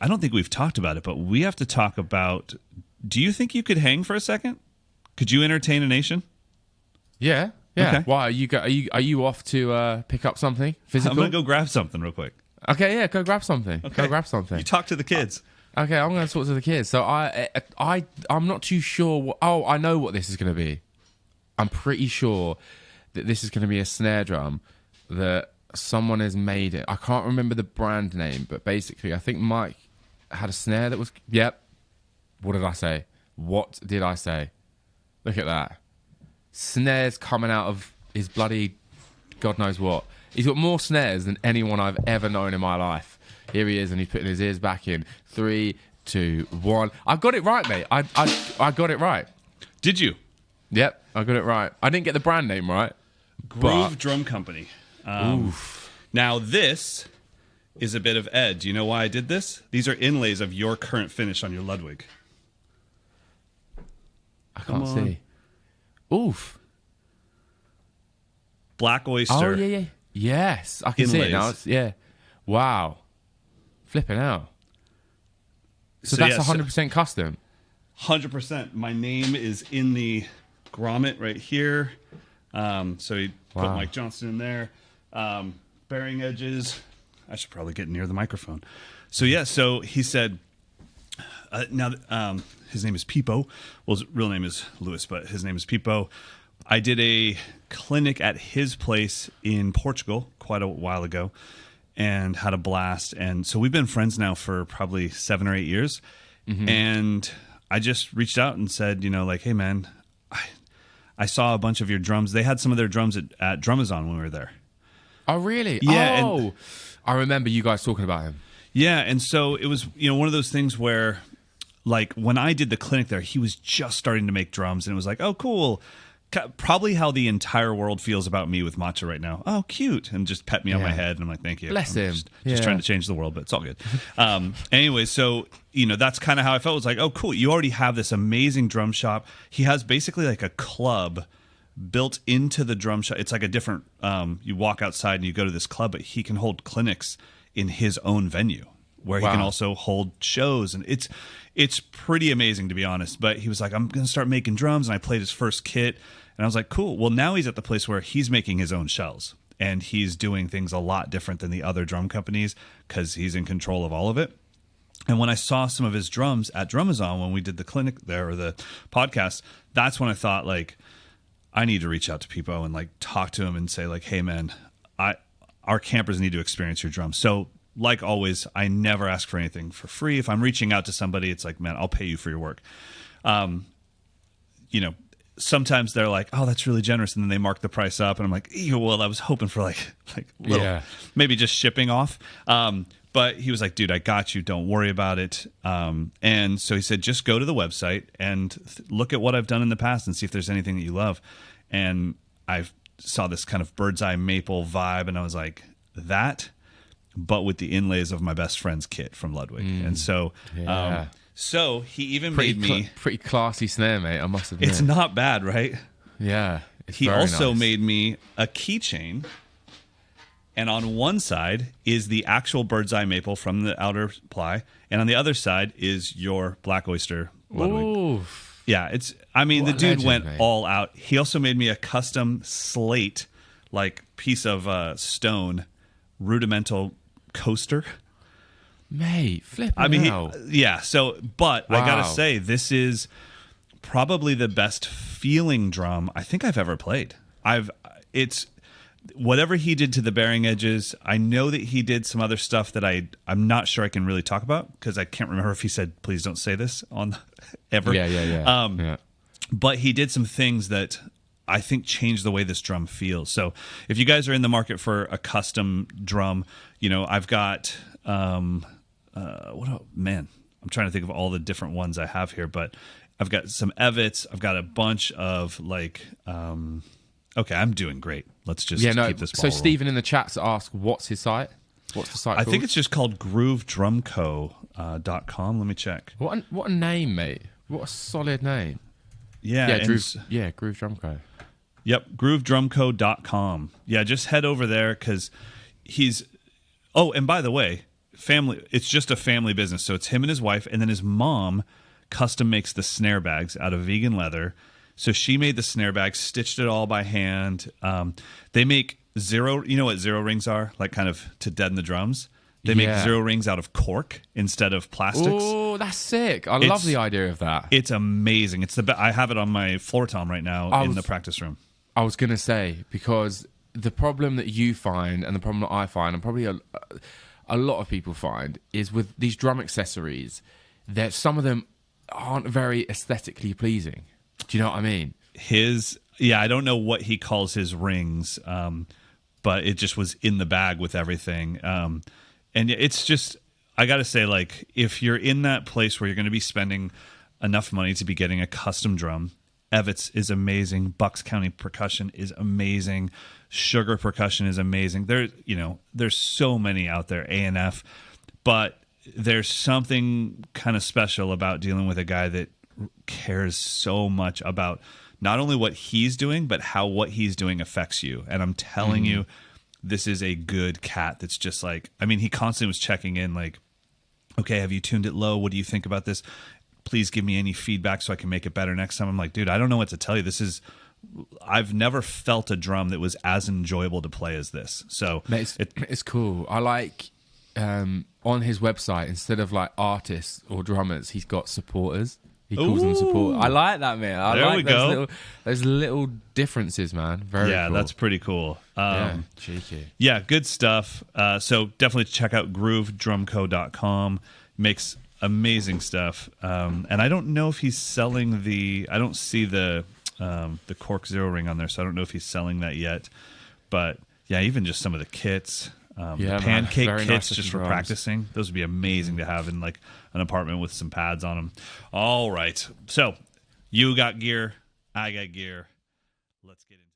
I don't think we've talked about it, but we have to talk about. Do you think you could hang for a second? Could you entertain a nation? Yeah. Okay. Why are you off to pick up something physical? I'm gonna go grab something real quick. Okay, yeah, go grab something. Okay. Go grab something. You talk to the kids. Okay, I'm going to talk to the kids. So I'm not too sure. I know what this is going to be. I'm pretty sure that this is going to be a snare drum that someone has made it. I can't remember the brand name, but basically, I think Mike had a snare that was. Yep. What did I say? What did I say? Look at that. Snares coming out of his bloody God knows what. He's got more snares than anyone I've ever known in my life. Here he is, and he's putting his ears back in. 3, 2, 1. I got it right, mate. I got it right. Did you? Yep, I got it right. I didn't get the brand name right. Groove Drum Company. Now this is a bit of Ed. Do you know why I did this? These are inlays of your current finish on your Ludwig. I can't see. Oof. Black Oyster. Oh, yeah. Yes, I can see it now. Yeah. Wow. Flipping out. So that's 100% custom. 100%. My name is in the grommet right here. So he put Mike Johnson in there. Bearing edges. I should probably get near the microphone. So so he said, now his name is Peepo. Well, his real name is Lewis, but his name is Peepo. I did a clinic at his place in Portugal quite a while ago and had a blast. And so we've been friends now for probably 7 or 8 years. Mm-hmm. And I just reached out and said, hey, man, I saw a bunch of your drums. They had some of their drums at Drumazon when we were there. Oh, really? Yeah. Oh, I remember you guys talking about him. Yeah. And so it was, one of those things where, like, when I did the clinic there, he was just starting to make drums. And it was like, oh, cool. Probably how the entire world feels about me with matcha right now. Oh, cute. And just pet me on my head. And I'm like, thank you. Bless him. Just trying to change the world, but it's all good. Anyway, so, that's kind of how I felt. It was like, oh, cool. You already have this amazing drum shop. He has basically like a club built into the drum shop. It's like a different, you walk outside and you go to this club, but he can hold clinics in his own venue where he can also hold shows. And it's pretty amazing, to be honest. But he was like, I'm going to start making drums. And I played his first kit. And I was like, cool. Well, now he's at the place where he's making his own shells. And he's doing things a lot different than the other drum companies because he's in control of all of it. And when I saw some of his drums at Drumazon when we did the clinic there or the podcast, that's when I thought, like, I need to reach out to Peepo and, like, talk to him and say, like, hey, man, our campers need to experience your drums. So, like always, I never ask for anything for free. If I'm reaching out to somebody, it's like, man, I'll pay you for your work. Sometimes they're like, oh, that's really generous. And then they mark the price up. And I'm like, well, I was hoping for like little, maybe just shipping off. But he was like, dude, I got you. Don't worry about it. And so he said, just go to the website and look at what I've done in the past and see if there's anything that you love. And I saw this kind of bird's eye maple vibe. And I was like, that, but with the inlays of my best friend's kit from Ludwig. And so, so he even made me pretty classy snare, mate. I must admit, it's not bad, right? Yeah. He also made me a keychain, and on one side is the actual bird's eye maple from the outer ply, and on the other side is your Black Oyster Ludwig. Ooh. Yeah, the dude went all out. He also made me a custom slate, like piece of stone, rudimental coaster. Mate, flipping out. But I gotta say, this is probably the best feeling drum I think I've ever played. It's whatever he did to the bearing edges. I know that he did some other stuff that I'm not sure I can really talk about because I can't remember if he said, please don't say this on ever. Yeah. But he did some things that I think changed the way this drum feels. So if you guys are in the market for a custom drum, I've got I'm trying to think of all the different ones I have here, but I've got some Evets. I've got a bunch of like, okay, I'm doing great. Let's just keep this ball rolling. Stephen in the chats asked, what's his site? What's the site called? I think it's just called groovedrumco.com. Let me check. What a name, mate. What a solid name. Yeah. Groove Drum Co. Yep, groovedrumco.com. Yeah, just head over there because he's... Oh, and by the way, family. It's just a family business. So it's him and his wife, and then his mom custom makes the snare bags out of vegan leather. So she made the snare bags, stitched it all by hand. They make zero. You know what zero rings are? Like kind of to deaden the drums. They make zero rings out of cork instead of plastics. Oh, that's sick! I love the idea of that. It's amazing. It's the I have it on my floor tom right now in the practice room. I was gonna say, because the problem that you find and the problem that I find, and probably a lot of people find, is with these drum accessories that some of them aren't very aesthetically pleasing. Do you know what I mean? I don't know what he calls his rings, but it just was in the bag with everything. And it's just, I got to say, like, if you're in that place where you're going to be spending enough money to be getting a custom drum, Evitz is amazing. Bucks County Percussion is amazing. Sugar Percussion is amazing. There's so many out there, A&F, but there's something kind of special about dealing with a guy that cares so much about not only what he's doing, but how what he's doing affects you. And I'm telling you, this is a good cat that's just like, I mean, he constantly was checking in like, okay, have you tuned it low? What do you think about this? Please give me any feedback so I can make it better next time. I'm like, dude, I don't know what to tell you. I've never felt a drum that was as enjoyable to play as this. So it's cool. I like on his website, instead of like artists or drummers, he's got supporters. He calls them support. I like that, man. I like those little differences, man. Very cool. That's pretty cool. Cheeky. Yeah, good stuff. So definitely check out groovedrumco.com. Makes amazing stuff. And I don't know if he's selling I don't see the cork zero ring on there, so I don't know if he's selling that yet. But yeah, even just some of the kits. The pancake kits just for practicing. Those would be amazing to have in like an apartment with some pads on them. All right. So you got gear. I got gear. Let's get into